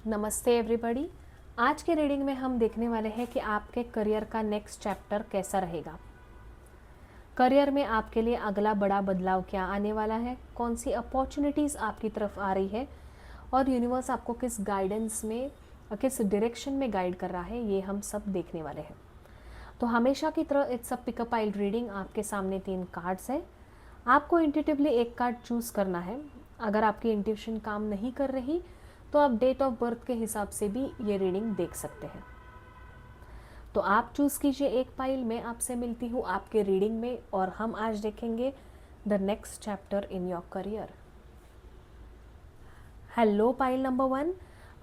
नमस्ते एवरीबॉडी। आज के रीडिंग में हम देखने वाले हैं कि आपके करियर का नेक्स्ट चैप्टर कैसा रहेगा। करियर में आपके लिए अगला बड़ा बदलाव क्या आने वाला है, कौन सी अपॉर्चुनिटीज़ आपकी तरफ आ रही है और यूनिवर्स आपको किस गाइडेंस में, किस डायरेक्शन में गाइड कर रहा है, ये हम सब देखने वाले हैं। तो हमेशा की तरह it's a pick a pile reading. आपके सामने 3 कार्ड्स हैं, आपको इंट्यूटिवली एक कार्ड चूज़ करना है। अगर आपकी इंट्यूशन काम नहीं कर रही तो आप डेट ऑफ बर्थ के हिसाब से भी ये रीडिंग देख सकते हैं। तो आप चूज़ कीजिए एक पाइल। मैं आपसे मिलती हूँ आपके रीडिंग में और हम आज देखेंगे the next chapter in your career. Hello pile number 1,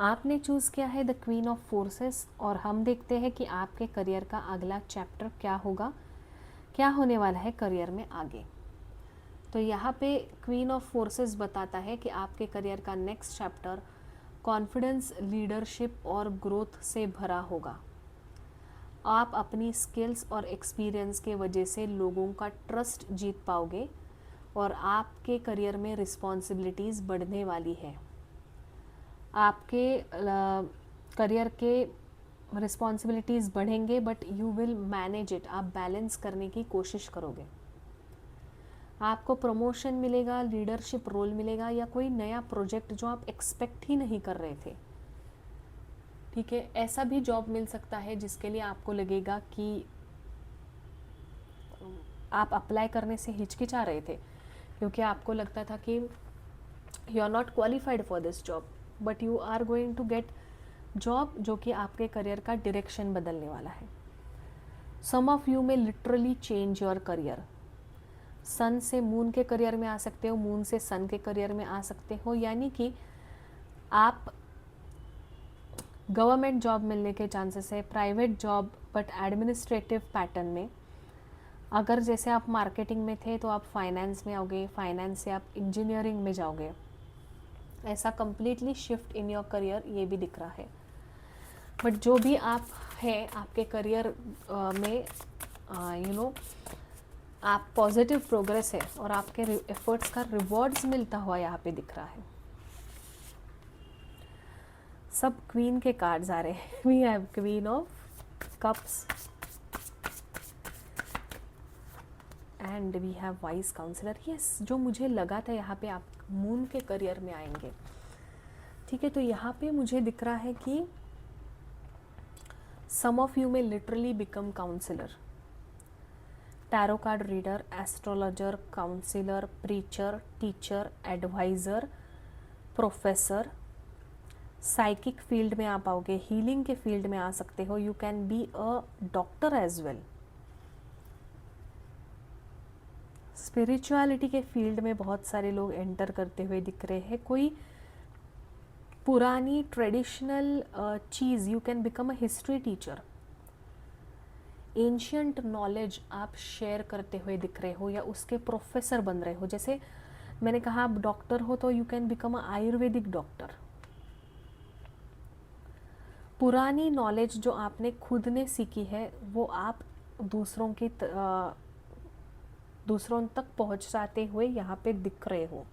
आपने चूज़ किया है द क्वीन ऑफ फोर्सेस और हम देखते हैं कि आपके करियर का अगला चैप्टर क्या होगा, क्या होने वाला है करियर में आगे। तो यहाँ पे क्वीन ऑफ फोर्सेस बताता है कि आपके करियर का नेक्स्ट चैप्टर कॉन्फिडेंस, लीडरशिप और ग्रोथ से भरा होगा। आप अपनी स्किल्स और एक्सपीरियंस के वजह से लोगों का ट्रस्ट जीत पाओगे और आपके करियर में रिस्पॉन्सिबिलिटीज़ बढ़ने वाली है। आपके करियर के रिस्पॉन्सिबिलिटीज़ बढ़ेंगे but you will manage it. आप बैलेंस करने की कोशिश करोगे। आपको प्रमोशन मिलेगा, लीडरशिप रोल मिलेगा या कोई नया प्रोजेक्ट जो आप एक्सपेक्ट ही नहीं कर रहे थे। ठीक है, ऐसा भी जॉब मिल सकता है जिसके लिए आपको लगेगा कि आप अप्लाई करने से हिचकिचा रहे थे क्योंकि आपको लगता था कि you are not qualified for this job, but you are going to get job जो कि आपके करियर का डायरेक्शन बदलने वाला है। सम ऑफ यू में literally change your career. Sun से मून के करियर में आ सकते हो, मून से सन के करियर में आ सकते हो, यानी कि आप गवर्नमेंट जॉब मिलने के चांसेस है, private job but administrative pattern में। अगर जैसे आप मार्केटिंग में थे तो आप फाइनेंस में आओगे, फाइनेंस से आप इंजीनियरिंग में जाओगे। ऐसा completely shift in your career ये भी दिख रहा है। बट जो भी आप हैं आपके करियर में आप पॉजिटिव प्रोग्रेस है और आपके एफर्ट्स का रिवॉर्ड्स मिलता हुआ यहाँ पे दिख रहा है। सब क्वीन के कार्ड्स आ रहे हैं। We have queen of cups and we have wise counsellor. Yes, जो मुझे लगा था यहाँ पे आप मून के करियर में आएंगे। ठीक है, तो यहाँ पे मुझे दिख रहा है कि सम ऑफ यू में literally become counsellor, tarot card reader, astrologer, counsellor, preacher, teacher, adviser, professor. Psychic field में आप आओगे, हीलिंग के फील्ड में आ सकते हो। You can be a doctor as well. Spirituality के फील्ड में बहुत सारे लोग एंटर करते हुए दिख रहे हैं। कोई पुरानी traditional cheese, you can become a history teacher. Ancient knowledge आप शेयर करते हुए दिख रहे हो या उसके प्रोफेसर बन रहे हो। जैसे मैंने कहा आप डॉक्टर हो तो you can become a Ayurvedic doctor. पुरानी नॉलेज जो आपने खुद ने सीखी है वो आप दूसरों तक पहुंचाते हुए यहाँ पे दिख रहे हो।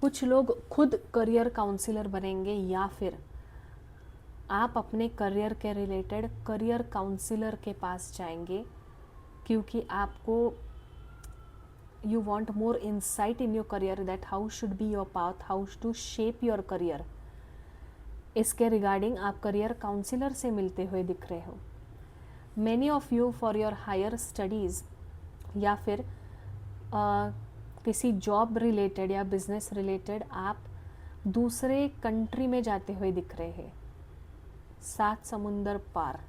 कुछ लोग खुद करियर काउंसलर बनेंगे या फिर आप अपने करियर के रिलेटेड करियर काउंसलर के पास जाएंगे क्योंकि आपको you want more insight in your career that how should be your path, how to shape your career. इसके रिगार्डिंग आप करियर काउंसलर से मिलते हुए दिख रहे हो। Many of you for your higher studies या फिर किसी जॉब रिलेटेड या बिजनेस रिलेटेड आप दूसरे कंट्री में जाते हुए दिख रहे हैं। 7 समुंदर पार।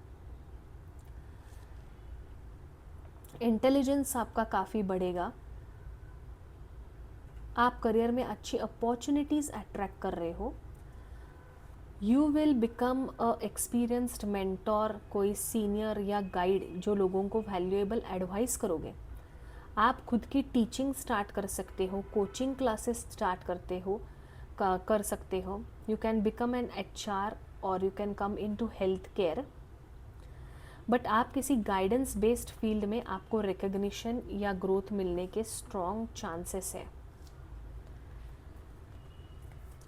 इंटेलिजेंस आपका काफ़ी बढ़ेगा। आप करियर में अच्छी अपॉर्चुनिटीज़ अट्रैक्ट कर रहे हो। You will become a experienced mentor, कोई सीनियर या गाइड जो लोगों को वैल्यूएबल एडवाइस करोगे। आप खुद की टीचिंग स्टार्ट कर सकते हो, कोचिंग क्लासेस स्टार्ट कर सकते हो। You can become an HR और you can come into health care. But आप किसी गाइडेंस बेस्ड फील्ड में आपको रिकग्निशन या ग्रोथ मिलने के स्ट्रॉन्ग चांसेस है।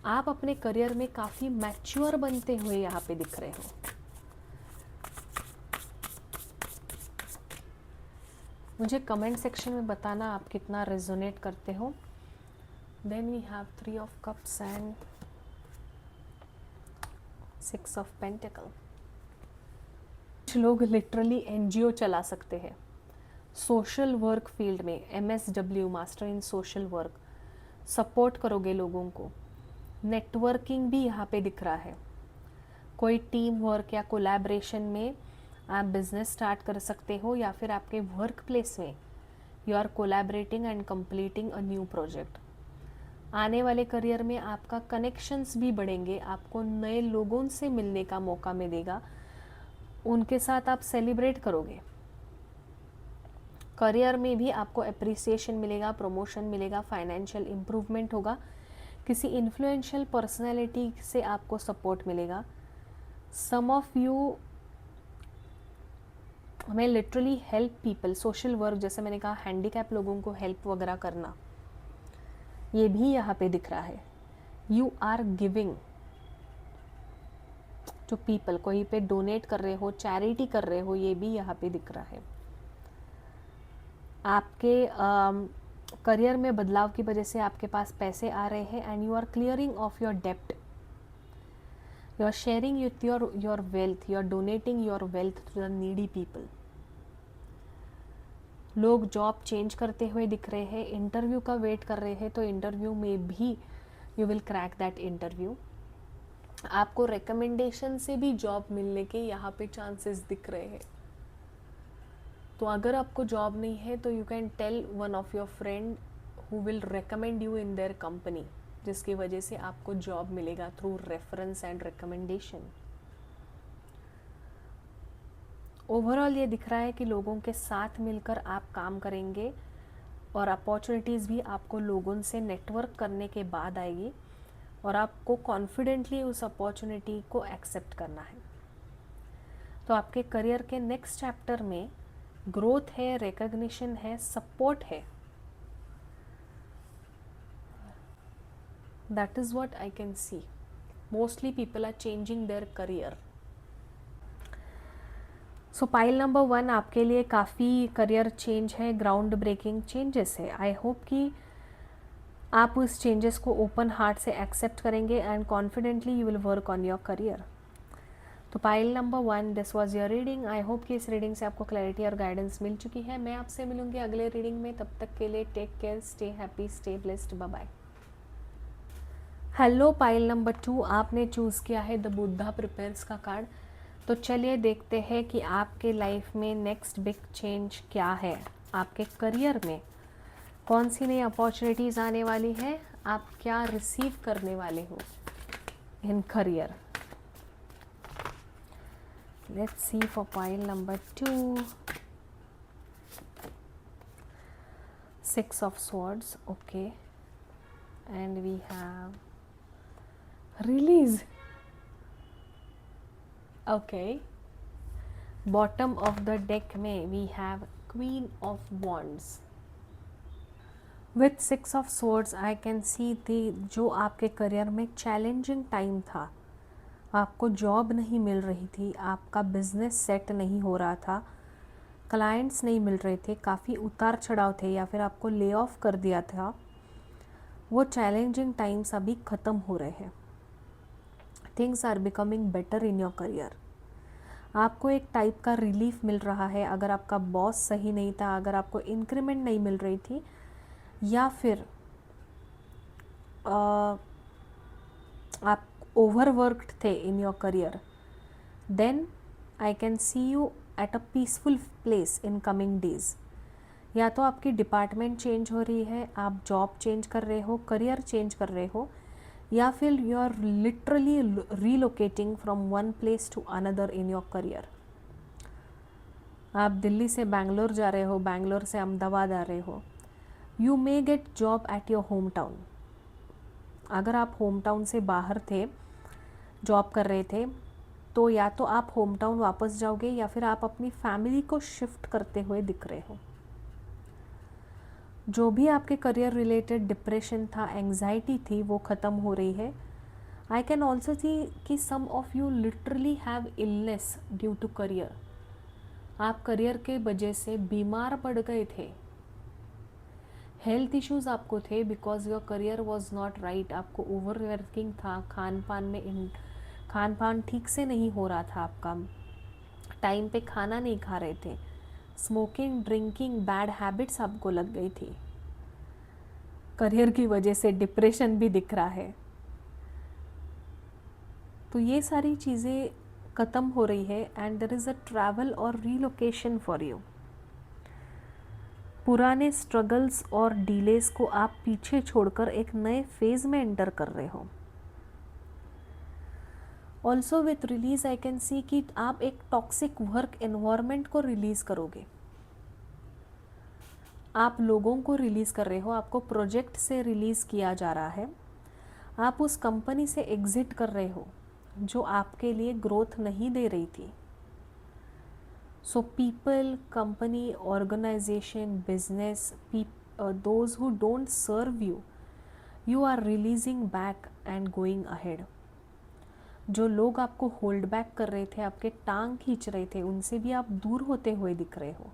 आप अपने करियर में काफ़ी मैच्योर बनते हुए यहाँ पे दिख रहे हो। मुझे कमेंट सेक्शन में बताना आप कितना रेजोनेट करते हो। Then we have 3 of cups and 6 of pentacle. कुछ लोग लिटरली एनजीओ चला सकते हैं, सोशल वर्क फील्ड में MSW master in social work, support करोगे लोगों को। नेटवर्किंग भी यहाँ पे दिख रहा है, कोई टीम वर्क या कोलैबोरेशन में आप बिजनेस स्टार्ट कर सकते हो, या फिर आपके वर्क प्लेस में you are collaborating and completing a new project. आने वाले करियर में आपका कनेक्शंस भी बढ़ेंगे, आपको नए लोगों से मिलने का मौका मिलेगा, उनके साथ आप सेलिब्रेट करोगे। करियर में भी आपको अप्रिसिएशन मिलेगा, प्रमोशन मिलेगा, फाइनेंशियल इम्प्रूवमेंट होगा, किसी इन्फ्लुएंशियल पर्सनैलिटी से आपको सपोर्ट मिलेगा। सम ऑफ यू हमें literally help people, social work, जैसे मैंने कहा हैंडीकैप लोगों को हेल्प वगैरह करना, ये भी यहाँ पे दिख रहा है। You are giving to people, कोई पे डोनेट कर रहे हो, चैरिटी कर रहे हो, ये भी यहाँ पे दिख रहा है। आपके करियर में बदलाव की वजह से आपके पास पैसे आ रहे हैं and you are clearing of your डेप्ट, you are sharing with your wealth, you are donating your wealth to the needy people. लोग जॉब चेंज करते हुए दिख रहे हैं, इंटरव्यू का वेट कर रहे हैं, तो इंटरव्यू में भी you will crack that interview. आपको रिकमेंडेशन से भी जॉब मिलने के यहाँ पे चांसेस दिख रहे हैं। तो अगर आपको जॉब नहीं है तो you can tell one of your friend who will recommend you in their company, जिसकी वजह से आपको जॉब मिलेगा through reference and recommendation. Overall ये दिख रहा है कि लोगों के साथ मिलकर आप काम करेंगे और अपॉर्चुनिटीज़ भी आपको लोगों से नेटवर्क करने के बाद आएगी और आपको कॉन्फिडेंटली उस अपॉर्चुनिटी को एक्सेप्ट करना है। तो आपके करियर के नेक्स्ट चैप्टर में ग्रोथ है, रिकग्निशन है, सपोर्ट है। That is what I can see. Mostly people are changing their career. So pile number 1 आपके लिए काफ़ी करियर चेंज है, ग्राउंड ब्रेकिंग चेंजेस है। आई होप कि आप उस चेंजेस को ओपन हार्ट से एक्सेप्ट करेंगे and confidently you will work on your career. तो pile number 1, this was your reading. I hope कि इस रीडिंग से आपको क्लैरिटी और गाइडेंस मिल चुकी है। मैं आपसे मिलूंगी अगले रीडिंग में, तब तक के लिए take care, stay happy, stay blessed, bye bye. Hello pile number 2, आपने चूज़ किया है द बुद्धा प्रिपेयर्स का कार्ड। तो चलिए देखते हैं कि आपके लाइफ में नेक्स्ट बिग चेंज क्या है, आपके करियर में कौन सी नई अपॉर्चुनिटीज़ आने वाली है, आप क्या रिसीव करने वाले हो in career. Let's see for pile number 2, 6 of swords, okay, and we have release, okay. Bottom of the deck में we have queen of wands. With 6 of swords I can see the जो आपके career में challenging time था, आपको job नहीं मिल रही थी, आपका बिजनेस सेट नहीं हो रहा था, क्लाइंट्स नहीं मिल रहे थे, काफ़ी उतार चढ़ाव थे या फिर आपको ले ऑफ कर दिया था, वो चैलेंजिंग टाइम्स अभी ख़त्म हो रहे हैं। Things are becoming better in your career. आपको एक टाइप का रिलीफ मिल रहा है। अगर आपका बॉस सही नहीं था, अगर आपको इंक्रीमेंट नहीं मिल रही थी, या फिर आप ओवरवर्कड थे in your career, then I can see you at a peaceful place in coming days. या तो आपकी डिपार्टमेंट चेंज हो रही है, आप जॉब चेंज कर रहे हो, करियर चेंज कर रहे हो, या फिर you are literally relocating from one place to another in your career. आप दिल्ली से बैंगलोर जा रहे हो, बैंगलोर से अहमदाबाद आ रहे हो। You may get job at your home town. अगर आप होम टाउन से बाहर थे, जॉब कर रहे थे, तो या तो आप होम टाउन वापस जाओगे या फिर आप अपनी फैमिली को शिफ्ट करते हुए दिख रहे हो। जो भी आपके करियर रिलेटेड डिप्रेशन था, एंग्जाइटी थी, वो ख़त्म हो रही है। आई कैन ऑल्सो सी कि some of you literally have illness due to career. आप करियर के वजह से बीमार पड़ गए थे, हेल्थ इश्यूज आपको थे because your career was not right. आपको ओवर वर्किंग था, खान पान ठीक से नहीं हो रहा था आपका, टाइम पे खाना नहीं खा रहे थे, स्मोकिंग ड्रिंकिंग बैड हैबिट्स आपको लग गई थी. करियर की वजह से डिप्रेशन भी दिख रहा है. तो ये सारी चीज़ें ख़त्म हो रही है and there is a travel और रीलोकेशन फॉर यू. पुराने स्ट्रगल्स और डिलेस को आप पीछे छोड़कर एक नए फेज़ में एंटर कर रहे हो. Also with release I can सी कि आप एक टॉक्सिक वर्क एनवायरनमेंट को रिलीज़ करोगे. आप लोगों को रिलीज़ कर रहे हो, आपको प्रोजेक्ट से रिलीज़ किया जा रहा है. आप उस कंपनी से एग्ज़िट कर रहे हो जो आपके लिए ग्रोथ नहीं दे रही थी. So people, company, organisation, business, those who don't serve you, you are releasing back and going ahead. जो लोग आपको होल्ड बैक कर रहे थे, आपके टांग खींच रहे थे, उनसे भी आप दूर होते हुए दिख रहे हो.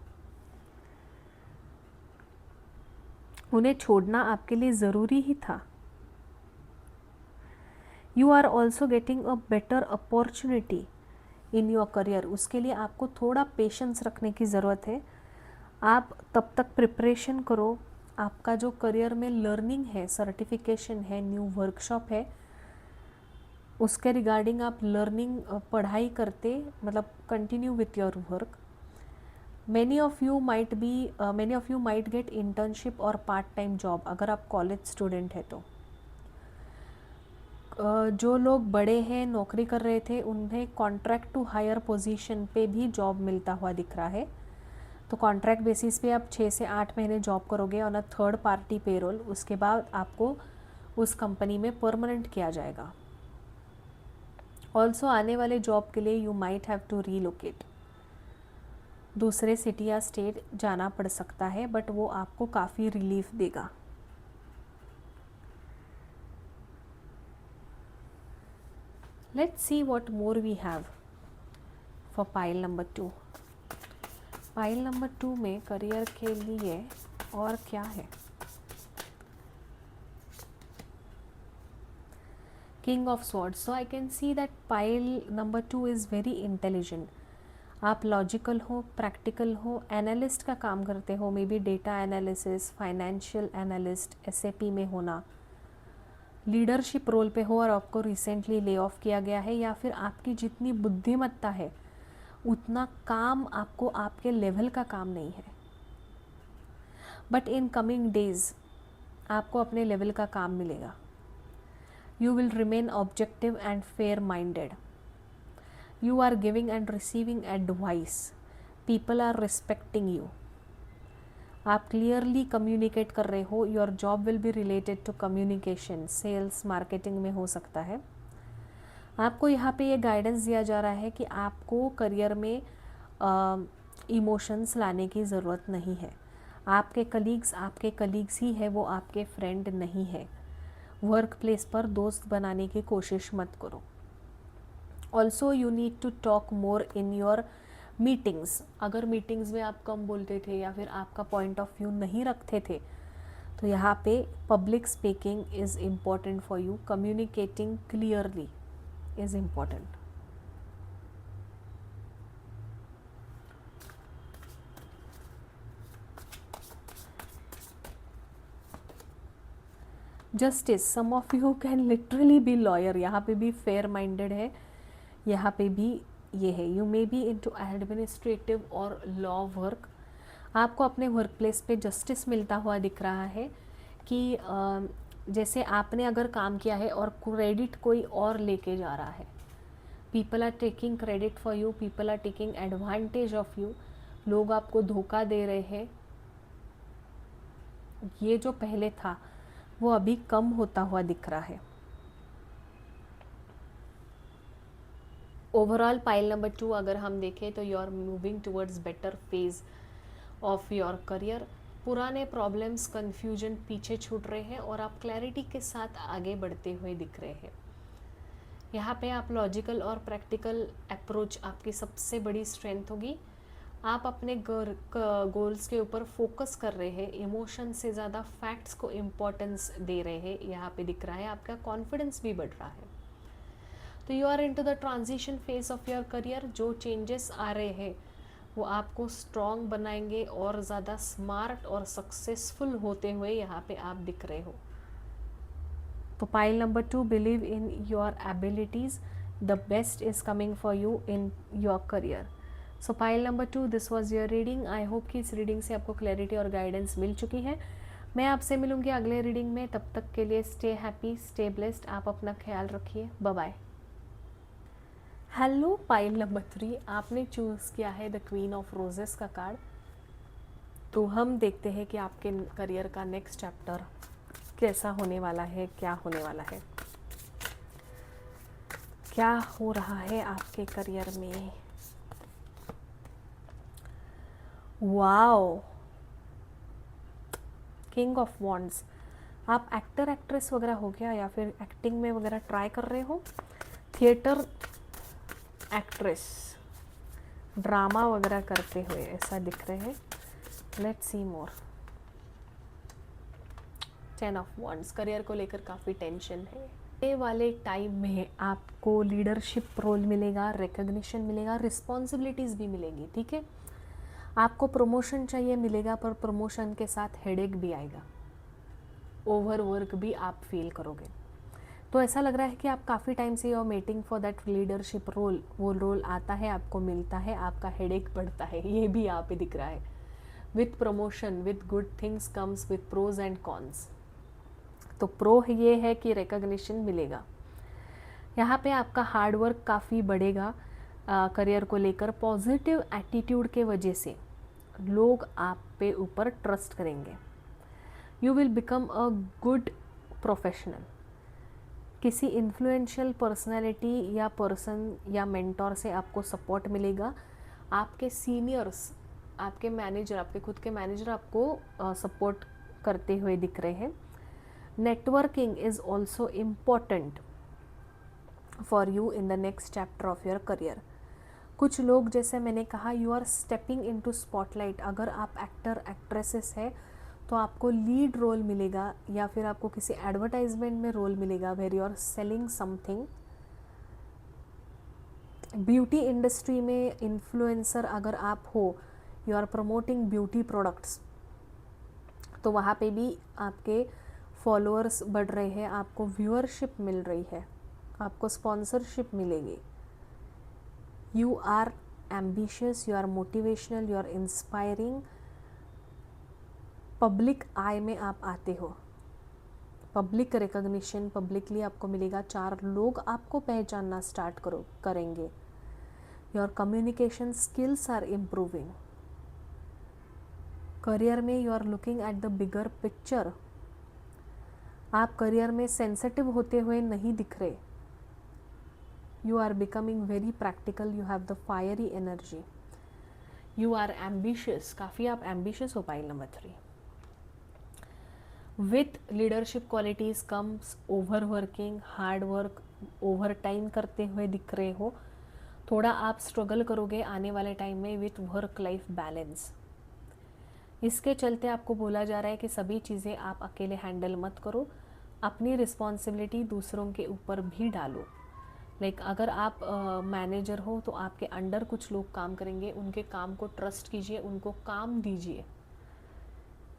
उन्हें छोड़ना आपके लिए ज़रूरी ही था. You are also getting a better opportunity in your career. उसके लिए आपको थोड़ा पेशेंस रखने की ज़रूरत है. आप तब तक प्रिपरेशन करो. आपका जो करियर में लर्निंग है, सर्टिफिकेशन है, न्यू वर्कशॉप है, उसके रिगार्डिंग आप लर्निंग पढ़ाई करते, मतलब continue with your work. Many of you might get internship और पार्ट टाइम जॉब अगर आप कॉलेज स्टूडेंट है तो. जो लोग बड़े हैं, नौकरी कर रहे थे, उन्हें कॉन्ट्रैक्ट टू हायर पोजीशन पे भी जॉब मिलता हुआ दिख रहा है. तो कॉन्ट्रैक्ट बेसिस पे आप 6 से 8 महीने जॉब करोगे on a third party payroll. उसके बाद आपको उस कंपनी में परमानेंट किया जाएगा. ऑल्सो आने वाले जॉब के लिए you might have to relocate. दूसरे सिटी या स्टेट जाना पड़ सकता है, बट वो आपको काफ़ी रिलीफ देगा. Let's see what more we have for pile number 2. Pile number 2 में करियर के लिए और क्या है. King of swords. So I can see that pile number 2 is very intelligent. आप लॉजिकल हो, प्रैक्टिकल हो, एनालिस्ट का काम करते हो, maybe data analysis, financial analyst, SAP में होना, लीडरशिप रोल पे हो और आपको रिसेंटली ले ऑफ किया गया है, या फिर आपकी जितनी बुद्धिमत्ता है उतना काम आपको आपके लेवल का काम नहीं है. बट इन कमिंग डेज आपको अपने लेवल का काम मिलेगा. You will remain objective and fair minded. You are giving and receiving advice. People are respecting you. आप क्लियरली कम्युनिकेट कर रहे हो. Your job will be related to communication, sales, marketing में हो सकता है. आपको यहाँ पे ये गाइडेंस दिया जा रहा है कि आपको करियर में इमोशंस लाने की ज़रूरत नहीं है. आपके कलीग्स ही है, वो आपके फ्रेंड नहीं है. वर्क प्लेस पर दोस्त बनाने की कोशिश मत करो. Also you need to talk more in your meetings. अगर मीटिंग्स में आप कम बोलते थे या फिर आपका पॉइंट ऑफ व्यू नहीं रखते थे, तो यहाँ पे public speaking is important for you. Communicating clearly is important. Justice. Some of you can literally be lawyer. यहाँ पे भी फेयर माइंडेड है, यहाँ पे भी ये है. You may be into administrative और लॉ वर्क. आपको अपने वर्क प्लेस पे जस्टिस मिलता हुआ दिख रहा है कि जैसे आपने अगर काम किया है और क्रेडिट कोई और लेके जा रहा है. People are taking credit for you, people are taking advantage of you. लोग आपको धोखा दे रहे हैं. ये जो पहले था वो अभी कम होता हुआ दिख रहा है. ओवरऑल पाइल नंबर 2 अगर हम देखें तो you are moving towards better phase of your career. पुराने प्रॉब्लम्स, कन्फ्यूजन पीछे छूट रहे हैं और आप क्लैरिटी के साथ आगे बढ़ते हुए दिख रहे हैं. यहाँ पे आप लॉजिकल और प्रैक्टिकल अप्रोच आपकी सबसे बड़ी स्ट्रेंथ होगी। आप अपने गोल्स के ऊपर फोकस कर रहे हैं, इमोशन से ज़्यादा फैक्ट्स को इम्पोर्टेंस दे रहे हैं, यहाँ पे दिख रहा है। आपका कॉन्फिडेंस भी बढ़ रहा है। तो you are into the transition phase of your career. जो चेंजेस आ रहे हैं वो आपको स्ट्रॉन्ग बनाएंगे और ज़्यादा स्मार्ट और सक्सेसफुल होते हुए यहाँ पे आप दिख रहे हो। तो pile number 2, believe in your abilities, the best is coming for you in your career. So pile number 2, this was your reading. I hope कि इस रीडिंग से आपको क्लैरिटी और गाइडेंस मिल चुकी है। मैं आपसे मिलूंगी अगले रीडिंग में। तब तक के लिए स्टे हैप्पी, स्टे ब्लेस्ड। आप अपना ख्याल रखिए। Bye bye. Hello pile number 3, आपने चूज़ किया है द क्वीन ऑफ रोजेस का कार्ड। तो हम देखते हैं कि आपके करियर का नेक्स्ट चैप्टर कैसा होने वाला है, क्या होने वाला है, क्या हो रहा है आपके करियर में। Wow, king of wands. आप एक्टर एक्ट्रेस वगैरह हो गया या फिर एक्टिंग में वगैरह ट्राई कर रहे हो, थिएटर एक्ट्रेस, ड्रामा वगैरह करते हुए ऐसा दिख रहे हैं। Let's see more. 10 of wands, career को लेकर काफ़ी टेंशन है। ये वाले टाइम में आपको लीडरशिप रोल मिलेगा, रिकग्निशन मिलेगा, रिस्पॉन्सिबिलिटीज़ भी मिलेगी। ठीक है, आपको प्रमोशन चाहिए, मिलेगा, पर प्रमोशन के साथ हेडेक भी आएगा, ओवरवर्क भी आप फील करोगे। तो ऐसा लग रहा है कि आप काफ़ी टाइम से you are waiting for that leadership role. वो रोल आता है, आपको मिलता है, आपका हेडेक बढ़ता है, ये भी यहाँ पे दिख रहा है। With promotion, with good things comes with pros and cons. तो प्रो ये है कि रिकग्निशन मिलेगा। यहाँ पे आपका हार्डवर्क काफ़ी बढ़ेगा करियर को लेकर। पॉजिटिव एटीट्यूड के वजह से लोग आप पे ऊपर ट्रस्ट करेंगे। You will become a good professional. किसी इन्फ्लुएंशियल पर्सनैलिटी या पर्सन या मेंटोर से आपको सपोर्ट मिलेगा। आपके सीनियर्स, आपके मैनेजर, आपके खुद के मैनेजर आपको सपोर्ट करते हुए दिख रहे हैं। Networking is also important for you in the next chapter of your career. कुछ लोग, जैसे मैंने कहा, you are stepping into spotlight. अगर आप एक्टर एक्ट्रेसेस है तो आपको लीड रोल मिलेगा या फिर आपको किसी एडवर्टाइजमेंट में रोल मिलेगा where you are selling something. Beauty industry में इन्फ्लुएंसर अगर आप हो, you are promoting beauty products, तो वहाँ पे भी आपके फॉलोअर्स बढ़ रहे हैं, आपको व्यूअरशिप मिल रही है, आपको स्पॉन्सरशिप मिलेगी। You are ambitious, you are motivational, you are inspiring. Public eye में आप आते हो, पब्लिक रिकग्निशन पब्लिकली आपको मिलेगा। 4 लोग आपको पहचानना स्टार्ट करेंगे। Your communication skills are improving. Career में you are looking at the bigger picture. आप करियर में सेंसिटिव होते हुए नहीं दिख रहे। You are becoming very practical, you have the fiery energy. You are ambitious, काफ़ी आप एम्बिशियस हो pile number 3। With leadership qualities comes over working, hard work, overtime करते हुए दिख रहे हो। थोड़ा आप स्ट्रगल करोगे आने वाले टाइम में विथ वर्क लाइफ बैलेंस। इसके चलते आपको बोला जा रहा है कि सभी चीज़ें आप अकेले हैंडल मत करो, अपनी रिस्पॉन्सिबिलिटी दूसरों के ऊपर भी डालो। लाइक अगर आप मैनेजर हो तो आपके अंडर कुछ लोग काम करेंगे, उनके काम को ट्रस्ट कीजिए, उनको काम दीजिए।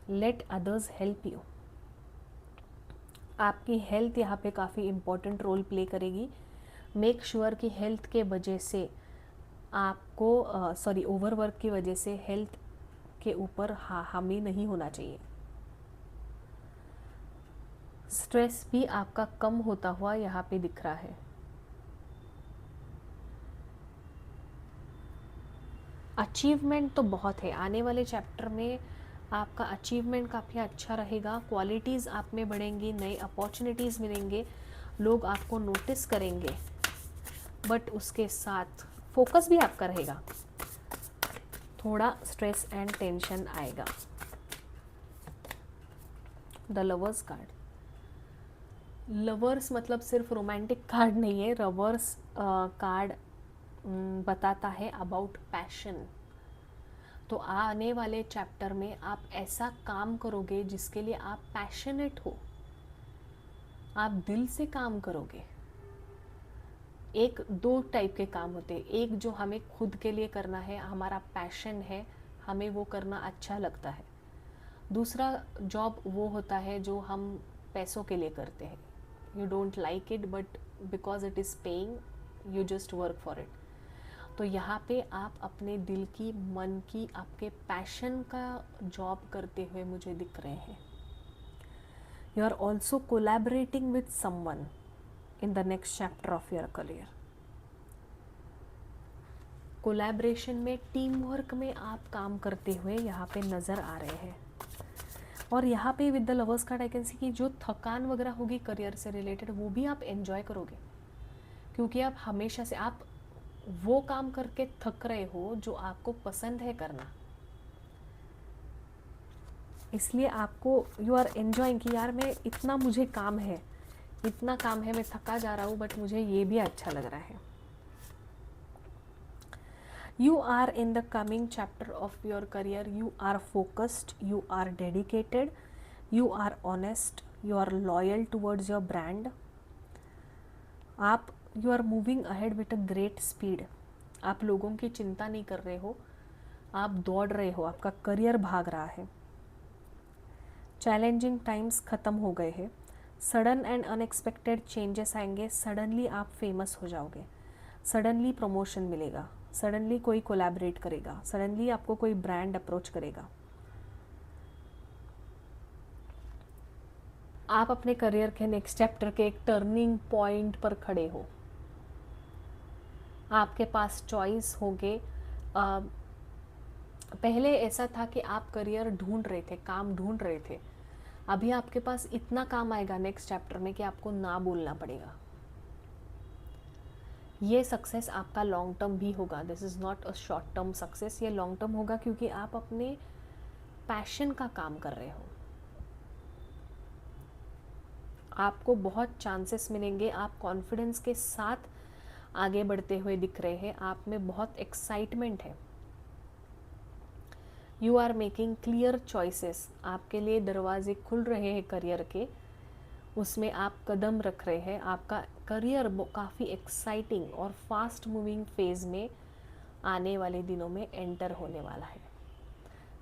Let others help you. आपकी हेल्थ यहाँ पे काफ़ी इम्पोर्टेंट रोल प्ले करेगी। मेक श्योर कि हेल्थ के वजह से आपको ओवरवर्क की वजह से हेल्थ के ऊपर हावी नहीं होना चाहिए। स्ट्रेस भी आपका कम होता हुआ यहाँ पे दिख रहा है। अचीवमेंट तो बहुत है, आने वाले चैप्टर में आपका अचीवमेंट काफ़ी अच्छा रहेगा। क्वालिटीज़ आप में बढ़ेंगी, नए अपॉर्चुनिटीज़ मिलेंगे, लोग आपको नोटिस करेंगे, बट उसके साथ फोकस भी आपका रहेगा। थोड़ा स्ट्रेस एंड टेंशन आएगा। द लवर्स कार्ड, लवर्स मतलब सिर्फ रोमांटिक कार्ड नहीं है, लवर्स कार्ड बताता है अबाउट पैशन। तो आने वाले चैप्टर में आप ऐसा काम करोगे जिसके लिए आप पैशनेट हो, आप दिल से काम करोगे। एक दो टाइप के काम होते हैं, एक जो हमें खुद के लिए करना है, हमारा पैशन है, हमें वो करना अच्छा लगता है। दूसरा जॉब वो होता है जो हम पैसों के लिए करते हैं, you don't like it but because it is paying you just work for it. तो यहाँ पे आप अपने दिल की, मन की, आपके पैशन का जॉब करते हुए मुझे दिख रहे हैं। You are also collaborating with someone in the next chapter of your career. Collaboration में, टीम वर्क में आप काम करते हुए यहाँ पे नज़र आ रहे हैं। और यहाँ पे with the lovers card I can सी कि जो थकान वगैरह होगी करियर से रिलेटेड वो भी आप एंजॉय करोगे, क्योंकि आप हमेशा से आप वो काम करके थक रहे हो जो आपको पसंद है करना, इसलिए आपको यू आर एंजॉइंग कि यार मैं इतना, मुझे काम है, इतना काम है, मैं थका जा रहा हूँ बट मुझे ये भी अच्छा लग रहा है। You are in the coming chapter of your career, you are focused, you are dedicated, you are honest, you are loyal towards your brand. आप you are moving ahead with a great speed. आप लोगों की चिंता नहीं कर रहे हो, आप दौड़ रहे हो, आपका करियर भाग रहा है। चैलेंजिंग टाइम्स ख़त्म हो गए हैं, सडन एंड अनएक्सपेक्टेड चेंजेस आएंगे, सडनली आप फेमस हो जाओगे, सडनली प्रमोशन मिलेगा, सडनली कोई कोलैबोरेट करेगा, सडनली आपको कोई ब्रांड अप्रोच करेगा। आप अपने करियर के नेक्स्ट चैप्टर के एक टर्निंग पॉइंट पर खड़े हो, आपके पास चॉइस होंगे। पहले ऐसा था कि आप करियर ढूंढ रहे थे, काम ढूंढ रहे थे, अभी आपके पास इतना काम आएगा नेक्स्ट चैप्टर में कि आपको ना बोलना पड़ेगा। ये सक्सेस आपका लॉन्ग टर्म भी होगा, this is not a short term success, ये लॉन्ग टर्म होगा क्योंकि आप अपने पैशन का काम कर रहे हो। आपको बहुत चांसेस मिलेंगे, आप कॉन्फिडेंस के साथ आगे बढ़ते हुए दिख रहे हैं, आप में बहुत एक्साइटमेंट है। You are making clear choices, आपके लिए दरवाजे खुल रहे हैं करियर के, उसमें आप कदम रख रहे हैं। आपका करियर काफ़ी एक्साइटिंग और फास्ट मूविंग फेज़ में आने वाले दिनों में एंटर होने वाला है।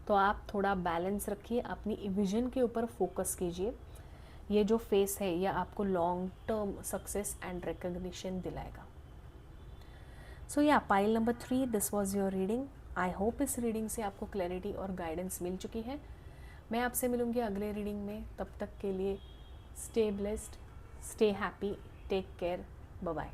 तो आप थोड़ा बैलेंस रखिए, अपनी विजन के ऊपर फोकस कीजिए। ये जो फेस है यह आपको long term success and recognition दिलाएगा। सो या pile number 3, this was your reading. I hope इस रीडिंग से आपको क्लैरिटी और गाइडेंस मिल चुकी है। मैं आपसे मिलूँगी अगले रीडिंग में, तब तक के लिए stay blessed, stay happy, take care, bye bye.